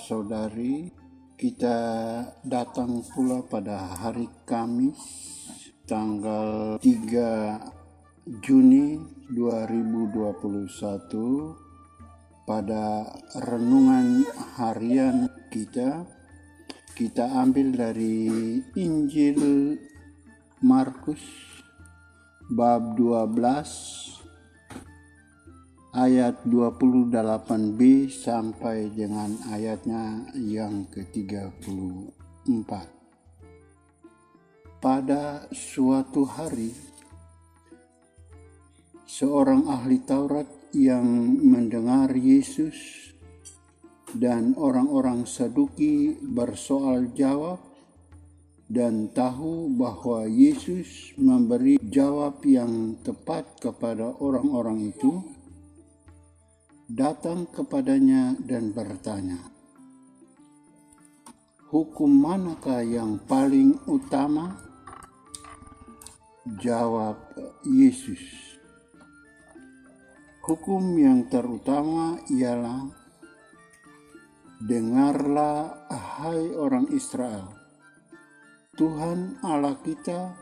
saudara-saudari, kita datang pula pada hari Kamis tanggal 3 Juni 2021 pada renungan harian kita ambil dari Injil Markus bab 12 ayat 28b sampai dengan ayatnya yang ke-34. Pada suatu hari, seorang ahli Taurat yang mendengar Yesus dan orang-orang Saduki bersoal jawab dan tahu bahwa Yesus memberi jawab yang tepat kepada orang-orang itu, datang kepadanya dan bertanya, "Hukum manakah yang paling utama?" Jawab Yesus, "Hukum yang terutama ialah, dengarlah hai orang Israel, Tuhan Allah kita,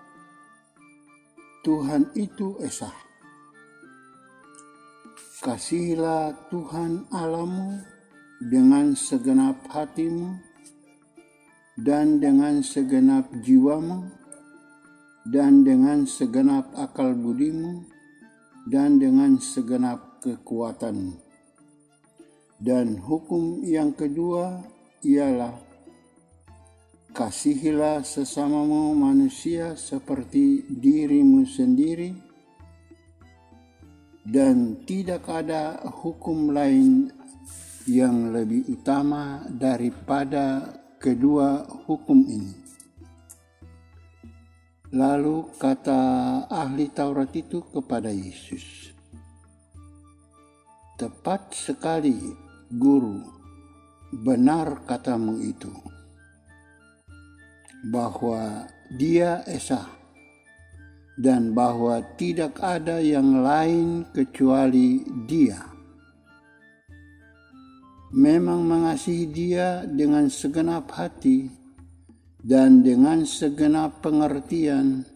Tuhan itu esa. Kasihilah Tuhan Allahmu dengan segenap hatimu dan dengan segenap jiwamu dan dengan segenap akal budimu dan dengan segenap kekuatanmu. Dan hukum yang kedua ialah, kasihilah sesamamu manusia seperti dirimu sendiri, dan tidak ada hukum lain yang lebih utama daripada kedua hukum ini." Lalu kata ahli Taurat itu kepada Yesus, "Tepat sekali, Guru, benar katamu itu, bahwa Dia esa, dan bahwa tidak ada yang lain kecuali Dia. Memang mengasihi Dia dengan segenap hati dan dengan segenap pengertian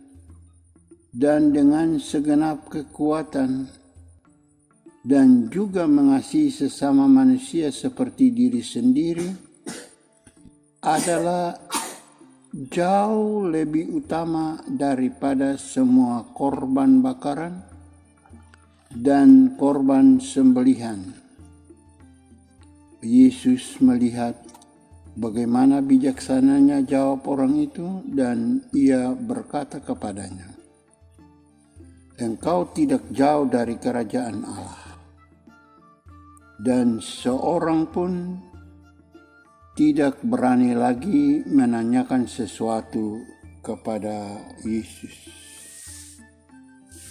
dan dengan segenap kekuatan, dan juga mengasihi sesama manusia seperti diri sendiri adalah jauh lebih utama daripada semua korban bakaran dan korban sembelihan." Yesus melihat bagaimana bijaksananya jawab orang itu, dan Ia berkata kepadanya, "Engkau tidak jauh dari kerajaan Allah." Dan seorang pun tidak berani lagi menanyakan sesuatu kepada Yesus.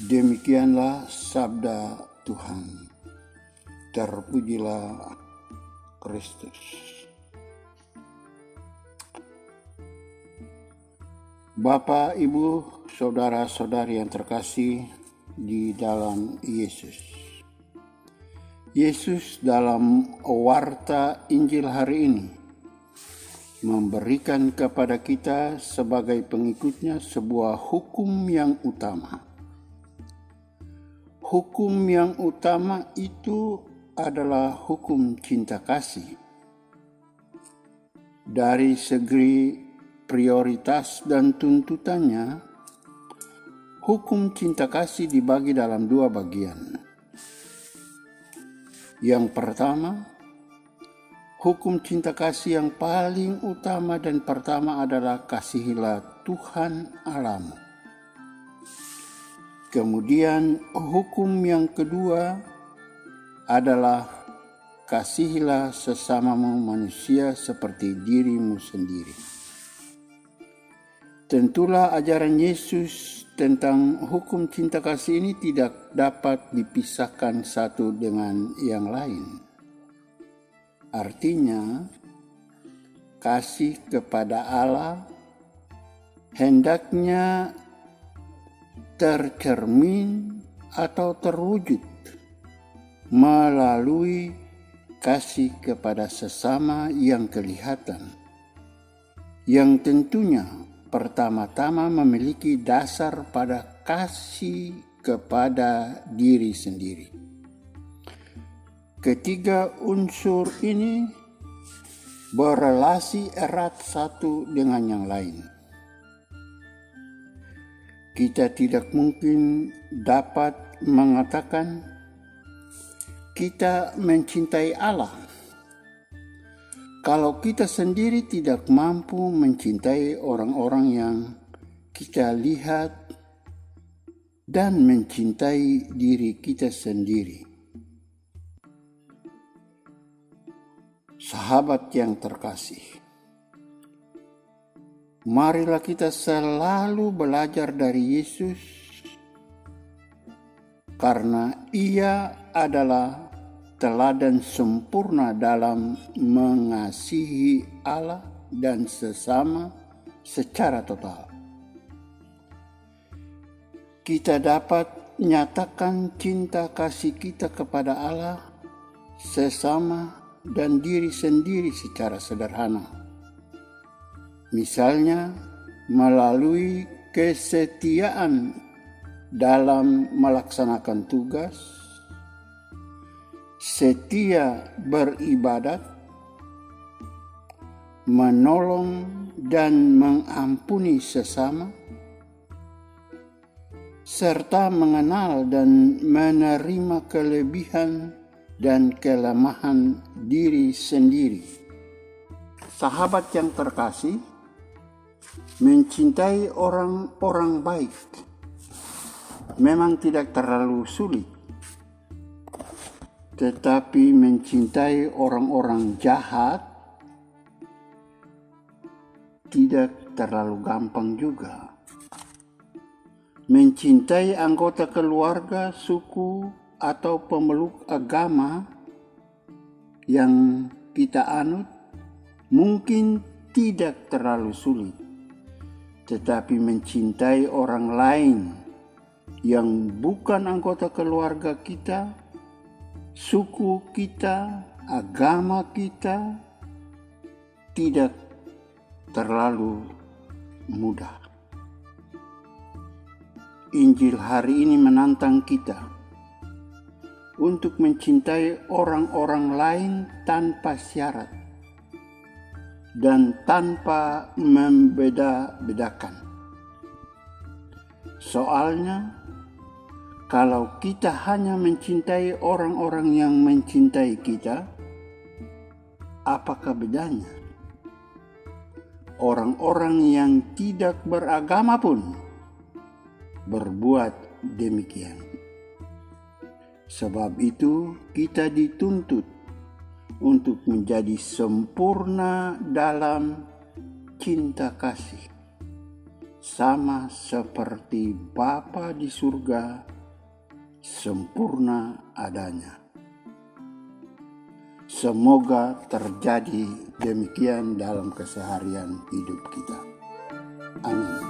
Demikianlah sabda Tuhan. Terpujilah Kristus. Bapak, Ibu, saudara-saudari yang terkasih di dalam Yesus. Yesus dalam warta Injil hari ini memberikan kepada kita sebagai pengikutnya sebuah hukum yang utama. Hukum yang utama itu adalah hukum cinta kasih. Dari segi prioritas dan tuntutannya, hukum cinta kasih dibagi dalam dua bagian. Yang pertama, hukum cinta kasih yang paling utama dan pertama adalah kasihilah Tuhan Allahmu. Kemudian hukum yang kedua adalah kasihilah sesamamu manusia seperti dirimu sendiri. Tentulah ajaran Yesus tentang hukum cinta kasih ini tidak dapat dipisahkan satu dengan yang lain. Artinya, kasih kepada Allah hendaknya tercermin atau terwujud melalui kasih kepada sesama yang kelihatan, yang tentunya pertama-tama memiliki dasar pada kasih kepada diri sendiri. Ketiga unsur ini berelasi erat satu dengan yang lain. Kita tidak mungkin dapat mengatakan kita mencintai Allah kalau kita sendiri tidak mampu mencintai orang-orang yang kita lihat dan mencintai diri kita sendiri. Sahabat yang terkasih, marilah kita selalu belajar dari Yesus, karena Ia adalah teladan sempurna dalam mengasihi Allah dan sesama secara total. Kita dapat nyatakan cinta kasih kita kepada Allah, sesama, dan diri sendiri secara sederhana. Misalnya melalui kesetiaan dalam melaksanakan tugas, setia beribadat, menolong dan mengampuni sesama, serta mengenal dan menerima kelebihan dan kelemahan diri sendiri. Sahabat yang terkasih, mencintai orang-orang baik memang tidak terlalu sulit, tetapi mencintai orang-orang jahat tidak terlalu gampang juga. Mencintai anggota keluarga, suku, atau pemeluk agama yang kita anut mungkin tidak terlalu sulit, tetapi mencintai orang lain yang bukan anggota keluarga kita, suku kita, agama kita tidak terlalu mudah. Injil hari ini menantang kita untuk mencintai orang-orang lain tanpa syarat dan tanpa membeda-bedakan. Soalnya, kalau kita hanya mencintai orang-orang yang mencintai kita, apakah bedanya? Orang-orang yang tidak beragama pun berbuat demikian. Sebab itu kita dituntut untuk menjadi sempurna dalam cinta kasih, sama seperti Bapa di surga sempurna adanya. Semoga terjadi demikian dalam keseharian hidup kita. Amin.